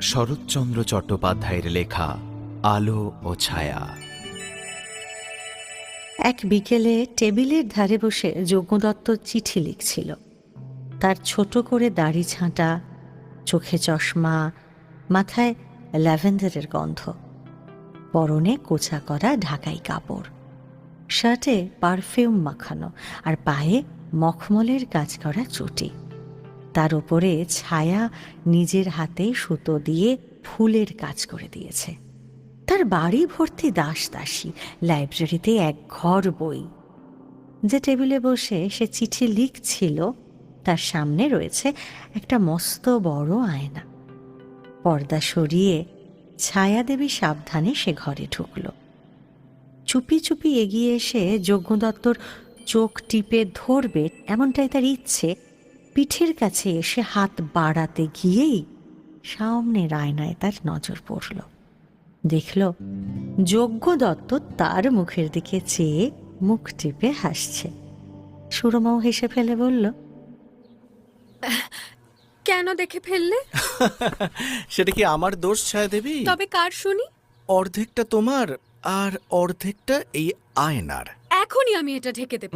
শরৎচন্দ্র চট্টোপাধ্যায়ের লেখা আলো ও ছায়া। এক বিকেলে টেবিলের ধারে বসে যজ্ঞদত্ত চিঠি লিখছিল। তার ছোট করে দাড়ি ছাঁটা, চোখে চশমা, মাথায় ল্যাভেন্ডারের গন্ধ, পরনে কোঁচা করা ঢাকাই কাপড়, শার্টে পারফিউম মাখানো আর পায়ে মখমলের কাজ করা চটি। তার উপরে ছায়া নিজের হাতে সুতো দিয়ে ফুলের কাজ করে দিয়েছে। তার বাড়ি ভর্তি দাস দাসী, লাইব্রেরিতে এক ঘর বই। যে টেবিলে বসে সে চিঠি লিখছিল তার সামনে রয়েছে একটা মস্ত বড় আয়না। পর্দা সরিয়ে ছায়াদেবী সাবধানে সে ঘরে ঢুকল। চুপি চুপি এগিয়ে এসে যজ্ঞদত্তর চোখ টিপে ধরবে এমনটাই তার ইচ্ছে। পিঠের কাছে এসে হাত বাড়াতে গিয়েই সামনের আয়নায় তার নজর পড়ল। দেখল যজ্ঞদত্ত তার মুখের দিকে চেয়ে মুখ টিপে হাসছে। সুরমাও হেসে ফেলে বলল, কেন দেখে ফেললে? সেটা কি আমার দোষ ছায়া দেবী? তবে কার শুনি? অর্ধেকটা তোমার আর অর্ধেকটা এই আয়নার। এখনই আমি এটা ঢেকে দেব।